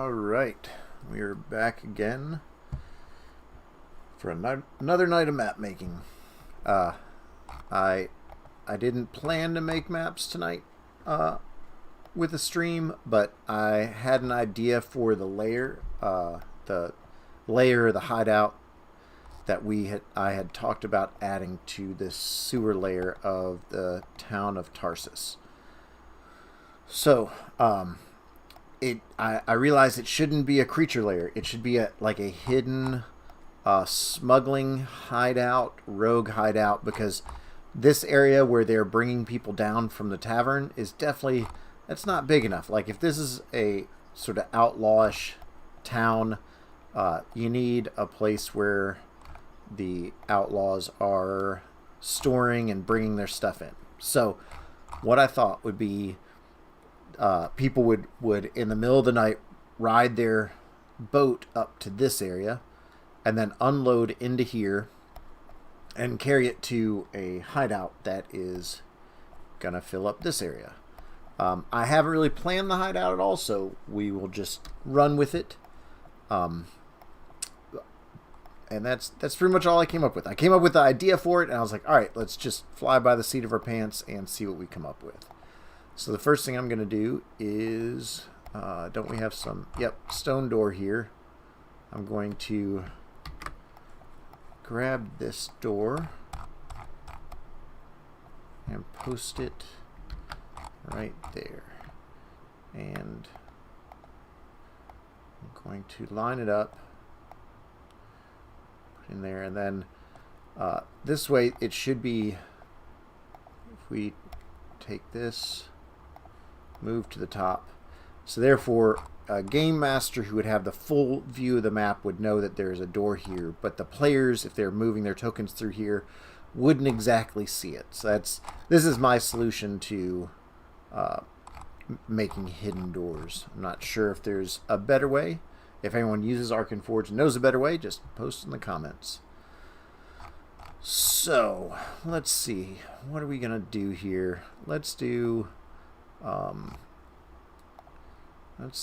Alright, we are back again for another night of map making. I didn't plan to make maps tonight with the stream, but I had an idea for the layer, the hideout that I had talked about adding to this sewer layer of the town of Tarsis. So, I realized it shouldn't be a creature layer. It should be like a hidden smuggling hideout, rogue hideout, because this area where they're bringing people down from the tavern is definitely, that's not big enough. Like if this is a sort of outlawish town, you need a place where the outlaws are storing and bringing their stuff in. So what I thought would be people would in the middle of the night ride their boat up to this area and then unload into here and carry it to a hideout that is gonna fill up this area. I haven't really planned the hideout at all, so we will just run with it. And that's pretty much all I came up with. I came up with the idea for it, and I was like, all right, let's just fly by the seat of our pants and see what we come up with. So the first thing I'm going to do is, don't we have some, stone door here. I'm going to grab this door and post it right there. And I'm going to line it up, put in there, and then this way it should be, if we take this, move to the top. So therefore, a game master who would have the full view of the map would know that there's a door here, but the players, if they're moving their tokens through here, wouldn't exactly see it. So this is my solution to making hidden doors. I'm not sure if there's a better way. If anyone uses Arkenforge and knows a better way, just post in the comments. So let's see, what are we gonna do here? Let's do let's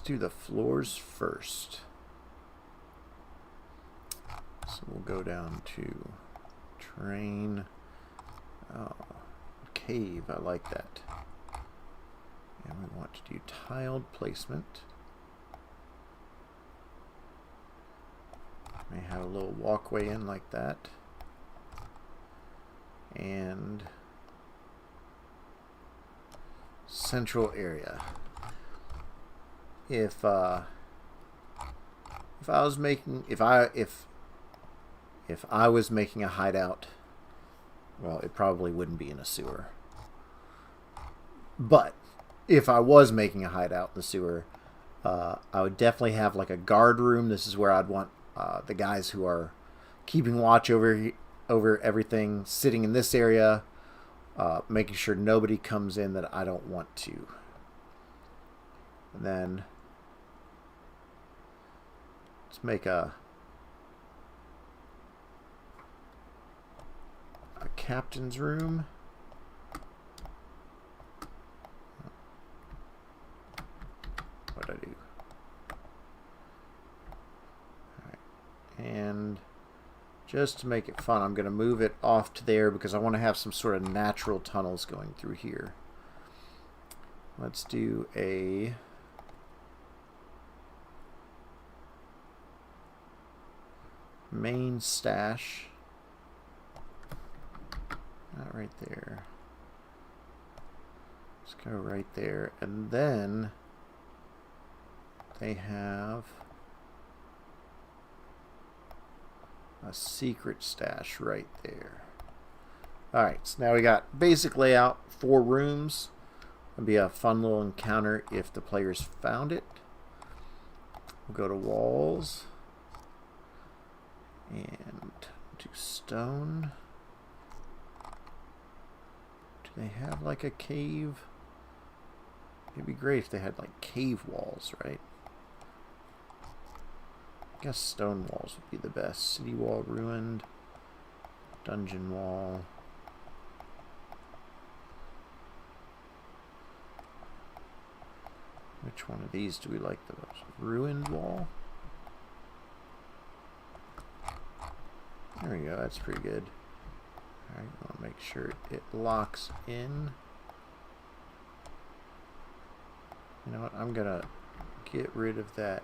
do the floors first. So we'll go down to train. Oh, cave, I like that. And we want to do tiled placement. May have a little walkway in like that. And central area. If I was making a hideout, well, it probably wouldn't be in a sewer. But if I was making a hideout in the sewer, I would definitely have like a guard room. This is where I'd want the guys who are keeping watch over everything sitting in this area, making sure nobody comes in that I don't want to. And then let's make a captain's room. What'd I do? All right. And just to make it fun, I'm going to move it off to there because I want to have some sort of natural tunnels going through here. Let's do a main stash. Not right there. Let's go right there. And then they have a secret stash right there. Alright, so now we got basic layout, 4 rooms. It'll be a fun little encounter if the players found it. We'll go to walls and do stone. Do they have like a cave? It'd be great if they had like cave walls, right? I guess stone walls would be the best. City wall ruined. Dungeon wall. Which one of these do we like the most? Ruined wall? There we go, that's pretty good. Alright, I'll make sure it locks in. You know what, I'm gonna get rid of that.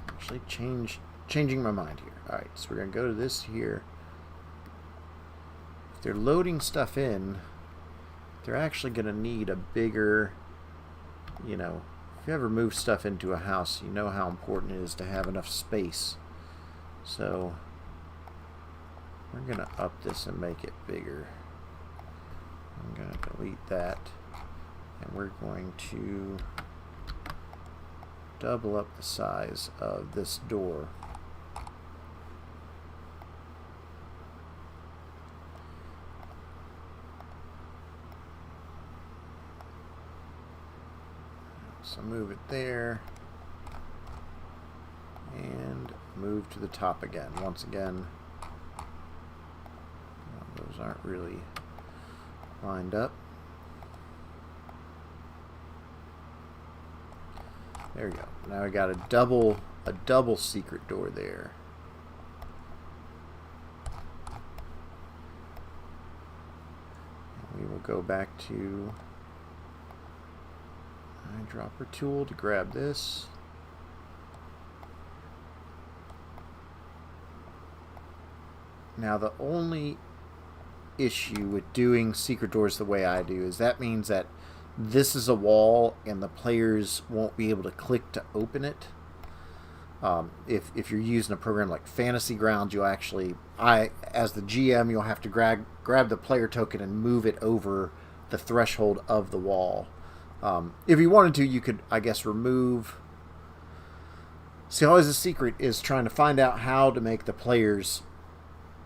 Actually, changing my mind here. Alright, so we're gonna go to this here. If they're loading stuff in, they're actually gonna need a bigger, you know, if you ever move stuff into a house, you know how important it is to have enough space. So we're going to up this and make it bigger. I'm going to delete that. And we're going to double up the size of this door. So move it there, and move to the top again. Once again, those aren't really lined up. There we go. Now we got a double secret door there. And we will go back to eyedropper tool to grab this. Now the only issue with doing secret doors the way I do is that means that this is a wall and the players won't be able to click to open it. If you're using a program like Fantasy Grounds, you'll actually, as the GM, you'll have to grab the player token and move it over the threshold of the wall. If you wanted to, you could, I guess, remove... See, always the secret is trying to find out how to make the players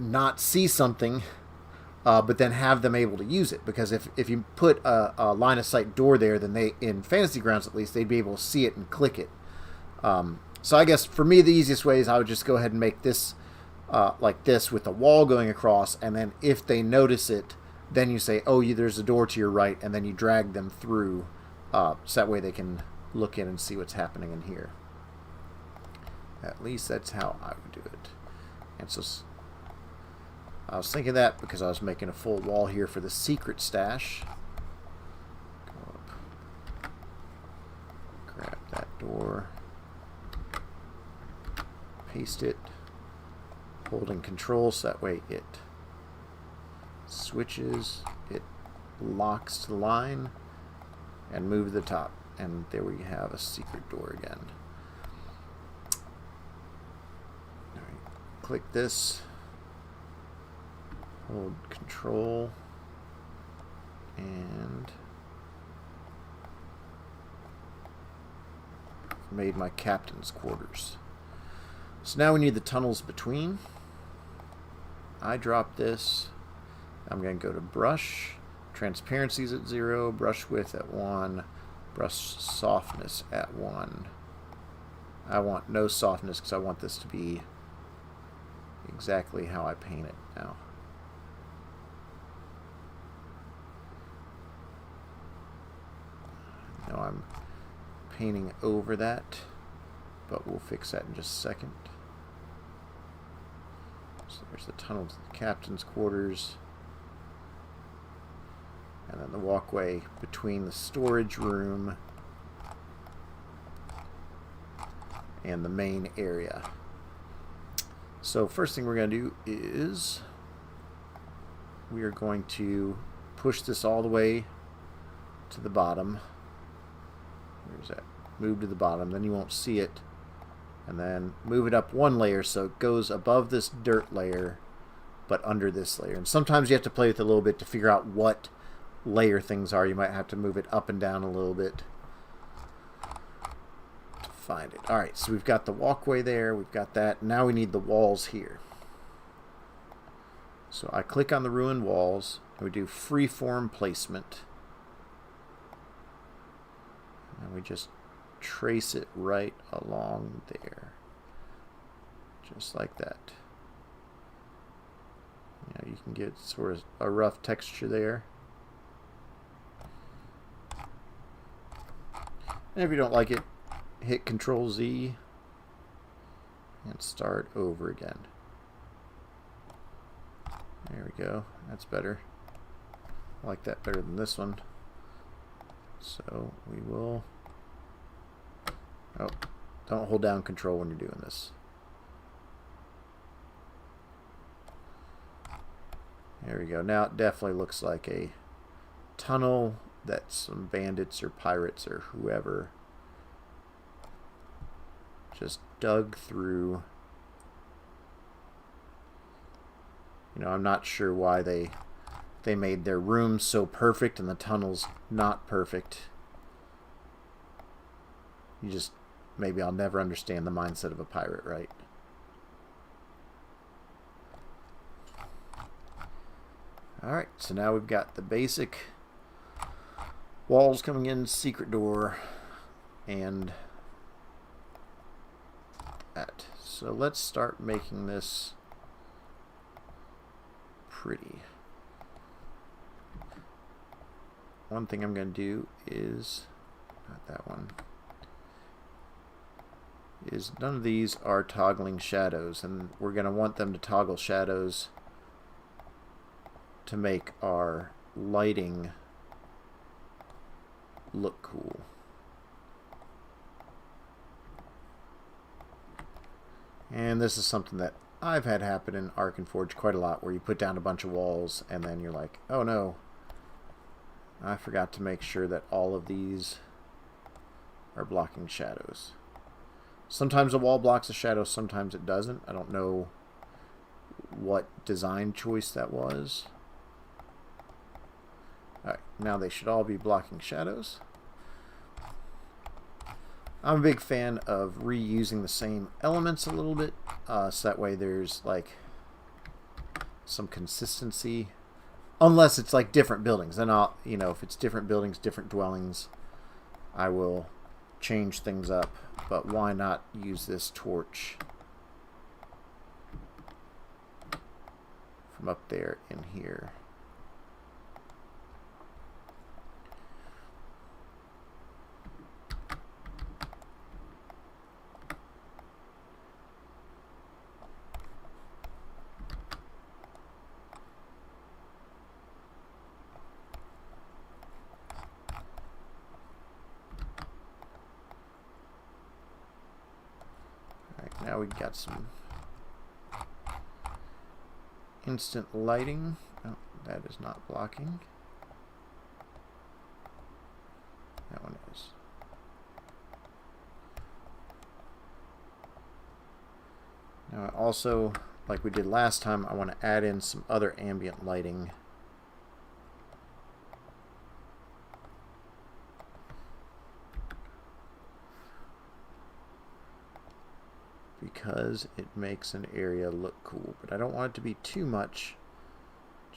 not see something, but then have them able to use it. Because if you put a line of sight door there, then they, in Fantasy Grounds at least, they'd be able to see it and click it. So I guess for me, the easiest way is I would just go ahead and make this like this with the wall going across, and then if they notice it, then you say, oh, there's a door to your right, and then you drag them through. So that way they can look in and see what's happening in here. At least that's how I would do it. And so I was thinking that because I was making a full wall here for the secret stash. Go up, grab that door, paste it, holding control so that way it switches, it locks to the line, and move to the top. And there we have a secret door again. All right, click this, hold control, and made my captain's quarters. So now we need the tunnels between. I drop this. I'm going to go to brush. Transparency is at 0, brush width at 1, brush softness at 1. I want no softness because I want this to be exactly how I paint it now. Now I'm painting over that, but we'll fix that in just a second. So there's the tunnel to the captain's quarters. And then the walkway between the storage room and the main area. So first thing we're going to do is we are going to push this all the way to the bottom. Where's that? Move to the bottom, then you won't see it. And then move it up one layer so it goes above this dirt layer but under this layer. And sometimes you have to play with it a little bit to figure out what layer things are. You might have to move it up and down a little bit to find it. Alright, so we've got the walkway there, we've got that. Now we need the walls here. So I click on the ruined walls, and we do freeform placement. And we just trace it right along there. Just like that. You can get sort of a rough texture there. And if you don't like it, hit Control Z and start over again. There we go. That's better. I like that better than this one. So we will... Oh, don't hold down Control when you're doing this. There we go. Now it definitely looks like a tunnel that some bandits or pirates or whoever just dug through. You know, I'm not sure why they made their rooms so perfect and the tunnels not perfect. You just, maybe I'll never understand the mindset of a pirate, right? Alright, so now we've got the basic walls coming in, secret door, and that. So let's start making this pretty. One thing I'm going to do is, not that one, is none of these are toggling shadows, and we're going to want them to toggle shadows to make our lighting look cool. And this is something that I've had happen in Arkenforge quite a lot, where you put down a bunch of walls and then you're like, oh no, I forgot to make sure that all of these are blocking shadows. Sometimes a wall blocks a shadow, sometimes it doesn't. I don't know what design choice that was. Alright, now they should all be blocking shadows. I'm a big fan of reusing the same elements a little bit, so that way there's like some consistency. Unless it's like different buildings, then I'll, you know, if it's different buildings, different dwellings, I will change things up. But why not use this torch from up there in here? Now we've got some instant lighting. Oh, that is not blocking. That one is. Now I also, like we did last time, I want to add in some other ambient lighting. Because it makes an area look cool, but I don't want it to be too much,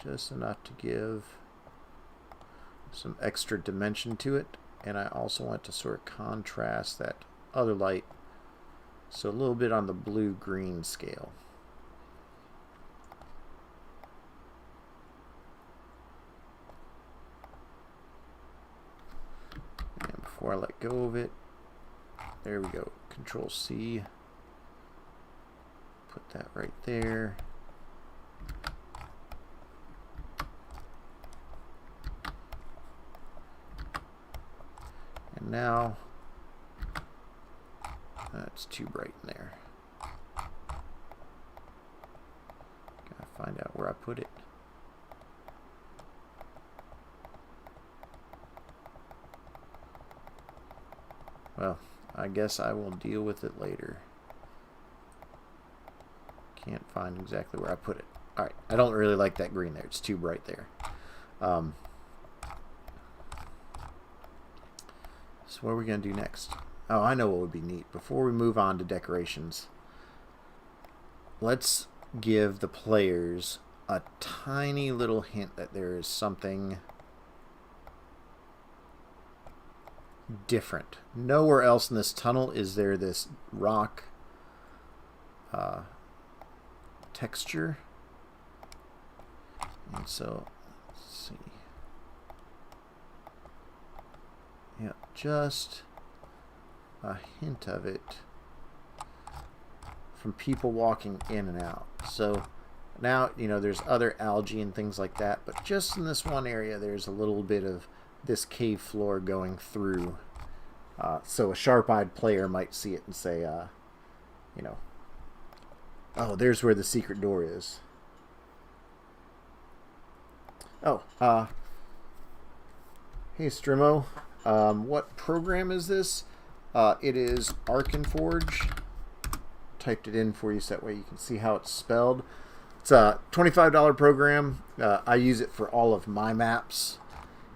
just enough to give some extra dimension to it. And I also want to sort of contrast that other light, so a little bit on the blue-green scale. And before I let go of it, there we go, Control C. Put that right there. And now that's too bright in there. Gotta find out where I put it. Well, I guess I will deal with it later. Can't find exactly where I put it. Alright, I don't really like that green there. It's too bright there. So what are we going to do next? Oh, I know what would be neat. Before we move on to decorations, let's give the players a tiny little hint that there is something different. Nowhere else in this tunnel is there this rock texture. And so, let's see. Yeah, just a hint of it from people walking in and out. So now, you know, there's other algae and things like that, but just in this one area, there's a little bit of this cave floor going through. So a sharp-eyed player might see it and say, you know, oh, there's where the secret door is. Oh, hey, Strimo. What program is this? It is Arkenforge. Typed it in for you so that way you can see how it's spelled. It's a $25 program. I use it for all of my maps.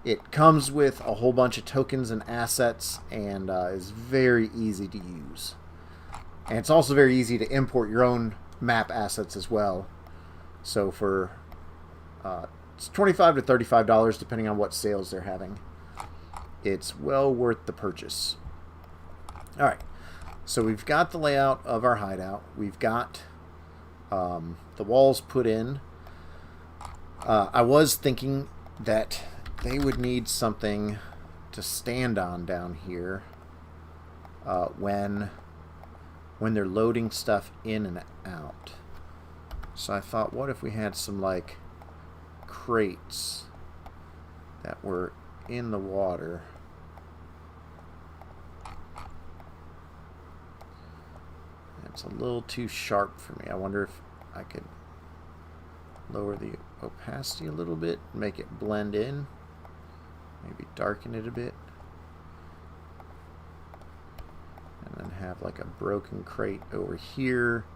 It comes with a whole bunch of tokens and assets and is very easy to use. And it's also very easy to import your own map assets as well. So for it's $25 to $35 depending on what sales they're having. It's well worth the purchase. All right, so we've got the layout of our hideout. We've got the walls put in. I was thinking that they would need something to stand on down here when they're loading stuff in and out. So I thought, what if we had some like crates that were in the water? It's a little too sharp for me. I wonder if I could lower the opacity a little bit, make it blend in, maybe darken it a bit, and then have like a broken crate over here.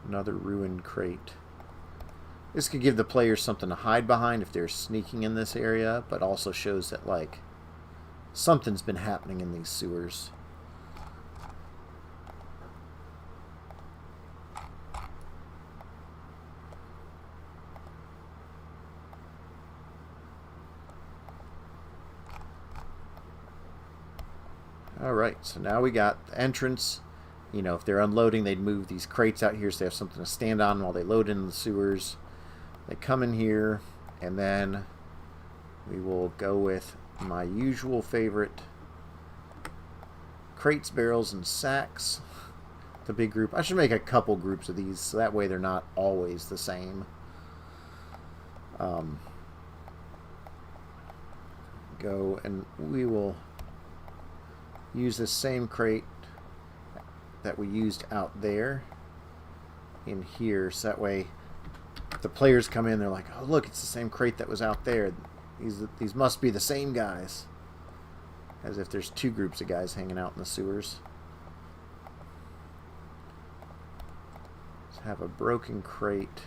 Another ruined crate. This could give the players something to hide behind if they're sneaking in this area, but also shows that like something's been happening in these sewers. Alright, so now we got the entrance. You know, if they're unloading, they'd move these crates out here so they have something to stand on while they load in the sewers. They come in here, and then we will go with my usual favorite crates, barrels, and sacks. The big group. I should make a couple groups of these so that way they're not always the same. Go and we will use the same crate that we used out there in here, so that way if the players come in, they're like, oh look, it's the same crate that was out there. These must be the same guys, as if there's two groups of guys hanging out in the sewers. Let's have a broken crate.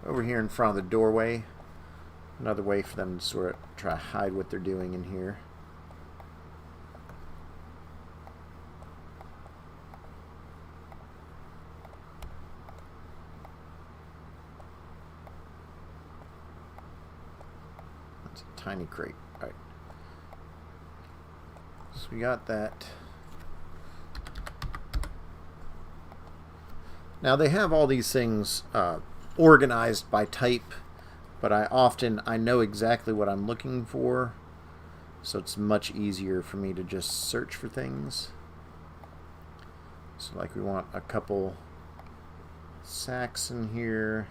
Over here in front of the doorway. Another way for them to sort of try to hide what they're doing in here. That's a tiny crate. All right. So we got that. Now they have all these things organized by type, but I know exactly what I'm looking for, so it's much easier for me to just search for things. So like we want a couple sacks in here,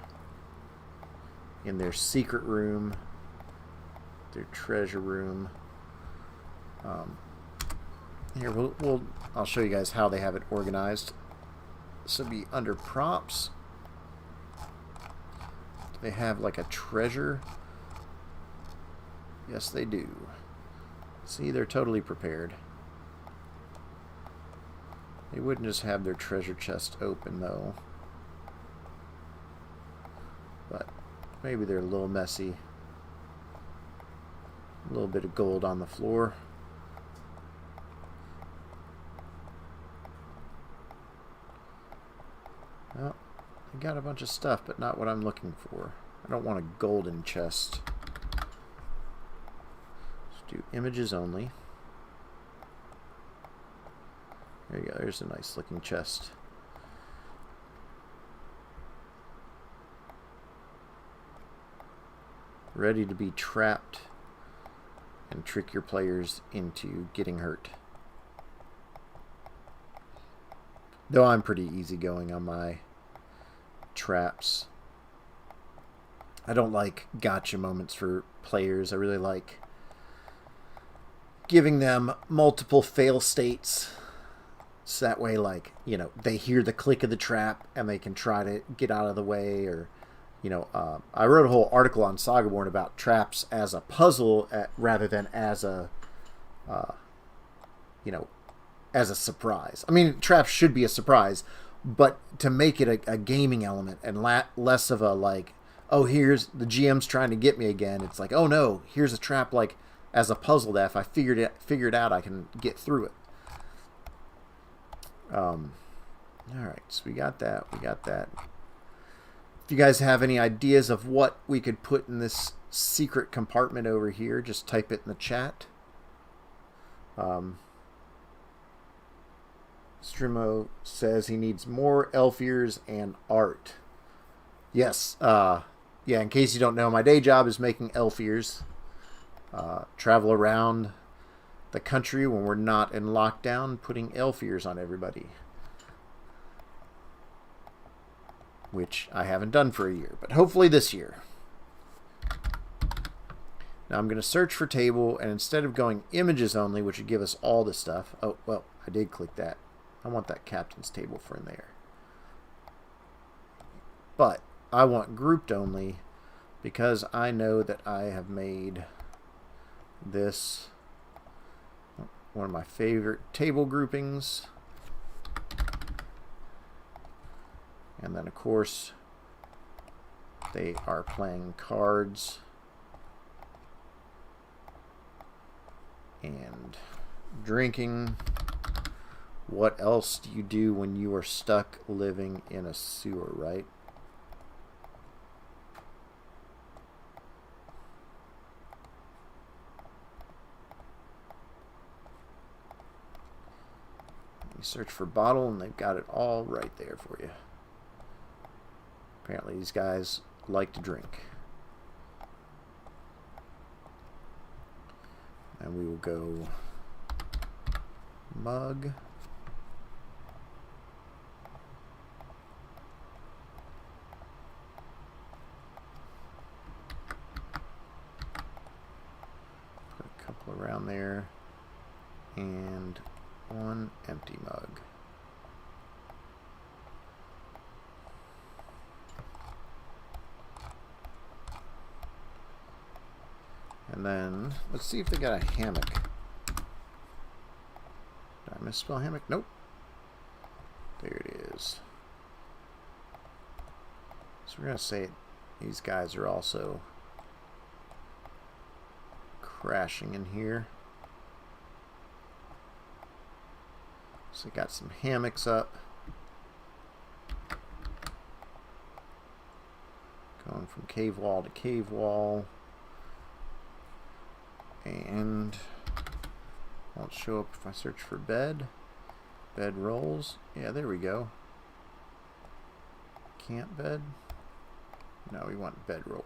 in their secret room, their treasure room. Here I'll show you guys how they have it organized. This will be under props. They have like a treasure. Yes, they do. See, they're totally prepared. They wouldn't just have their treasure chest open though. But maybe they're a little messy. A little bit of gold on the floor. Well, I got a bunch of stuff, but not what I'm looking for. I don't want a golden chest. Let's do images only. There you go. There's a nice looking chest. Ready to be trapped and trick your players into getting hurt. Though I'm pretty easygoing on my traps. I don't like gotcha moments for players. I really like giving them multiple fail states. So that way, like, you know, they hear the click of the trap and they can try to get out of the way. Or, you know, I wrote a whole article on Sagaborn about traps as a puzzle rather than as a, you know, as a surprise. I mean, traps should be a surprise, but to make it a gaming element and less of a, like, oh, here's the GM's trying to get me again. It's like, oh no, here's a trap, like, as a puzzle that if I figure it out, I can get through it. All right, so we got that. If you guys have any ideas of what we could put in this secret compartment over here, just type it in the chat. Strimo says he needs more elf ears and art. Yes. Yeah, in case you don't know, my day job is making elf ears. Travel around the country when we're not in lockdown, putting elf ears on everybody. Which I haven't done for a year, but hopefully this year. Now I'm going to search for table, and instead of going images only, which would give us all this stuff. Oh, well, I did click that. I want that captain's table for in there. But I want grouped only because I know that I have made this one of my favorite table groupings. And then, of course, they are playing cards and drinking. What else do you do when you are stuck living in a sewer, right? You search for bottle, and they've got it all right there for you. Apparently these guys like to drink. And we will go mug. Put a couple around there. And one empty mug. And then, let's see if they got a hammock. Did I misspell hammock? Nope. There it is. So we're going to say these guys are also crashing in here. So we got some hammocks up. Going from cave wall to cave wall. And won't show up if I search for bed. Bed rolls. Yeah, there we go. Camp bed. No, we want bedroll.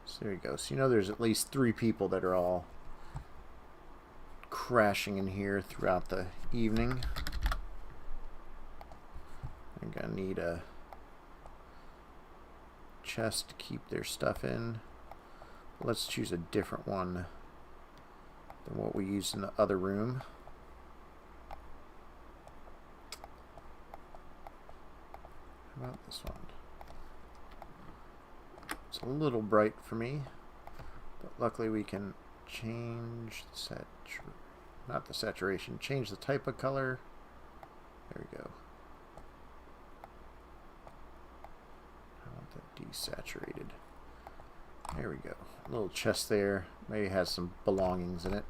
So there you go. So you know there's at least 3 people that are all crashing in here throughout the evening. I'm gonna need a chest to keep their stuff in. Let's choose a different one than what we used in the other room. How about this one? It's a little bright for me, but luckily we can change the not the saturation, change the type of color. There we go. Desaturated. There we go. A little chest there. Maybe it has some belongings in it.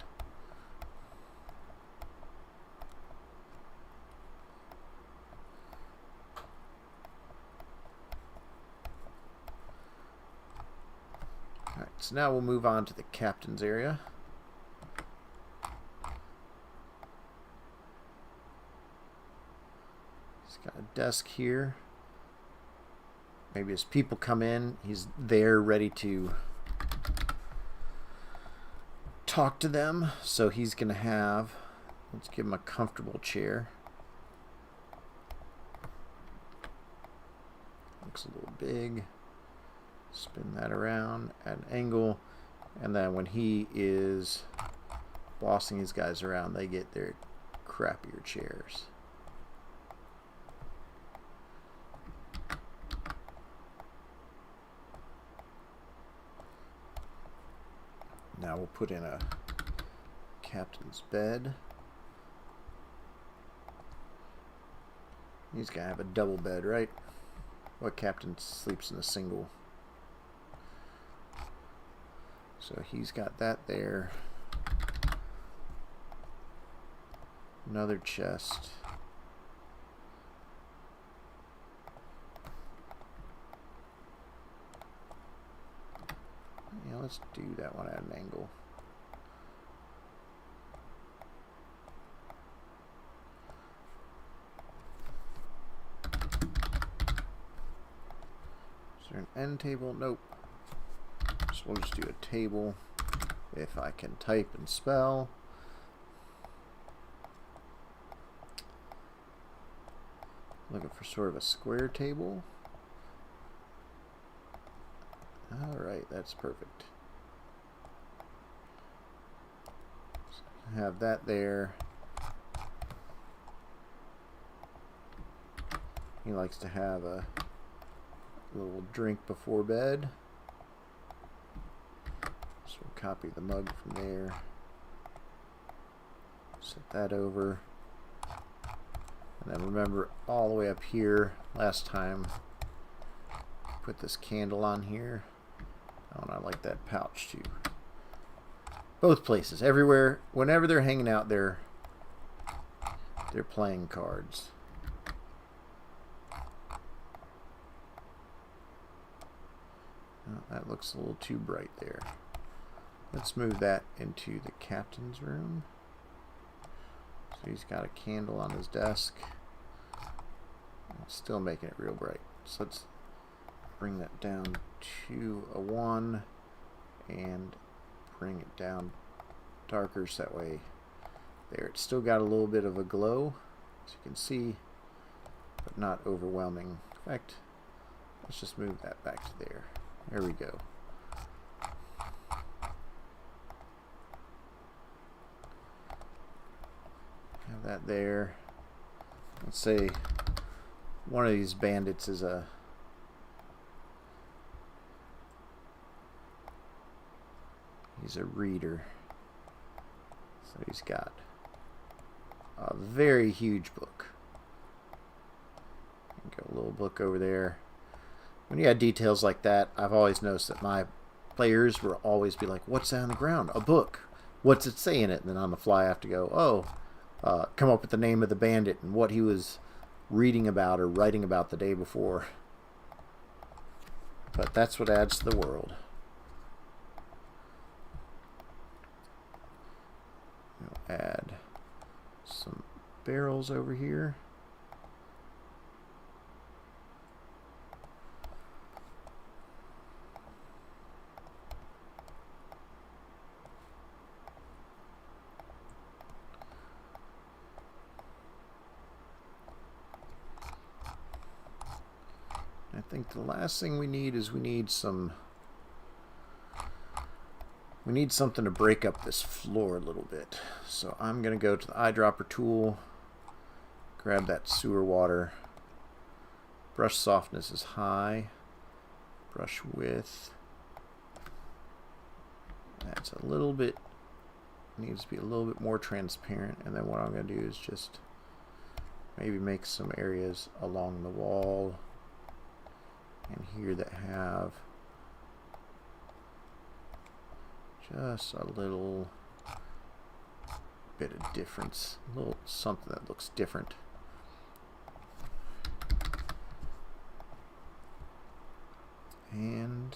So now we'll move on to the captain's area. He's got a desk here. Maybe as people come in, he's there ready to talk to them. So he's going to have, let's give him a comfortable chair. Looks a little big. Spin that around at an angle. And then when he is bossing these guys around, they get their crappier chairs. Now we'll put in a captain's bed. He's gonna have a double bed, right? What captain sleeps in a single? So he's got that there. Another chest. Yeah, let's do that one at an angle. Is there an end table? Nope. So we'll just do a table if I can type and spell. Looking for sort of a square table. Alright, that's perfect. So have that there. He likes to have a little drink before bed. So we'll copy the mug from there. Set that over. And then remember, all the way up here, last time, put this candle on here. Oh, and I like that pouch too. Both places, everywhere, whenever they're hanging out, they're playing cards. Oh, that looks a little too bright there. Let's move that into the captain's room. So he's got a candle on his desk. Still making it real bright. So let's bring that down to a 1 and bring it down darker so that way there it's still got a little bit of a glow, as you can see, but not overwhelming. In fact, let's just move that back to there. There we go. Have that there. Let's say one of these bandits is he's a reader. So he's got a very huge book. Got a little book over there. When you have details like that, I've always noticed that my players will always be like, what's that on the ground? A book. What's it say in it? And then on the fly I have to go, oh, come up with the name of the bandit and what he was reading about or writing about the day before. But that's what adds to the world. We'll add some barrels over here. I think the last thing we need is we need something to break up this floor a little bit. So I'm going to go to the eyedropper tool, grab that sewer water. Brush softness is high. Brush width. That's a little bit, needs to be a little bit more transparent. And then what I'm going to do is just maybe make some areas along the wall and here that have just a little bit of difference, a little something that looks different. And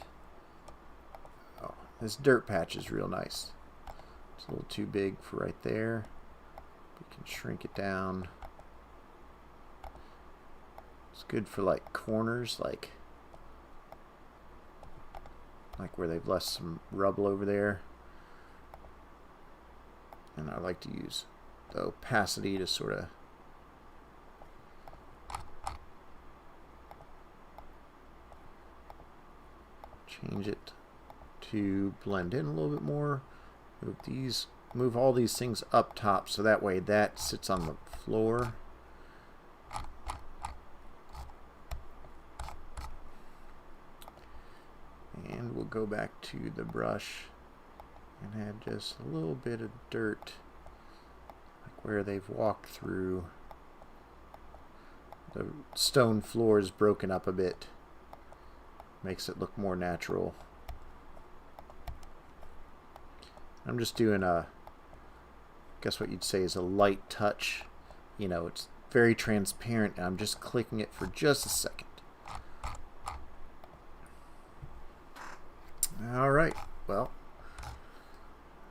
oh, This dirt patch is real nice. It's a little too big for right there. We can shrink it down. It's good for like corners, like where they've left some rubble over there. And I like to use the opacity to sort of change it to blend in a little bit more. Move all these things up top so that way that sits on the floor. And we'll go back to the brush and add just a little bit of dirt, like where they've walked through. The stone floor is broken up a bit, makes it look more natural. I'm just doing a, guess what you'd say is a light touch. You know, it's very transparent, and I'm just clicking it for just a second. All right, well,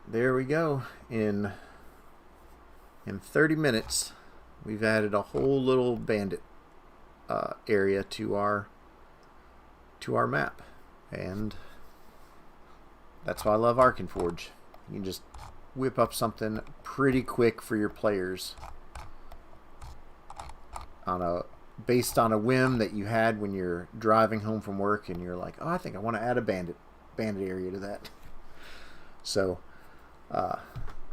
there we go. In 30 minutes, we've added a whole little bandit area to our map, and that's why I love Arkenforge. You can just whip up something pretty quick for your players based on a whim that you had when you're driving home from work and you're like, oh, I think I want to add a bandit area to that. So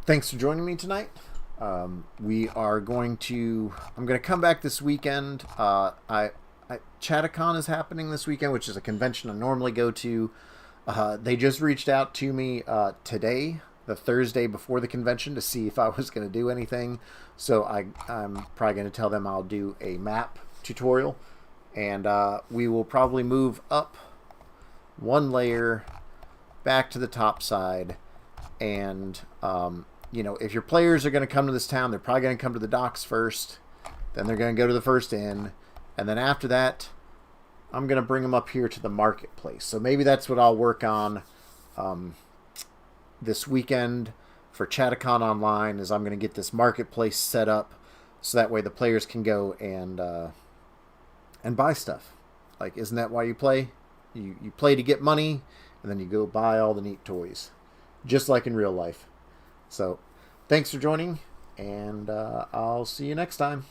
thanks for joining me tonight. I'm going to come back this weekend. Chattacon is happening this weekend, which is a convention I normally go to. They just reached out to me today, the Thursday before the convention, to see if I was going to do anything. So I'm probably going to tell them I'll do a map tutorial, and we will probably move up one layer back to the top side. And you know, if your players are going to come to this town, they're probably going to come to the docks first, then they're going to go to the first inn, and then after that I'm going to bring them up here to the marketplace. So maybe that's what I'll work on this weekend for Chattacon Online, is I'm going to get this marketplace set up so that way the players can go and buy stuff. Like, isn't that why you play? You play to get money, and then you go buy all the neat toys, just like in real life. So thanks for joining, and I'll see you next time.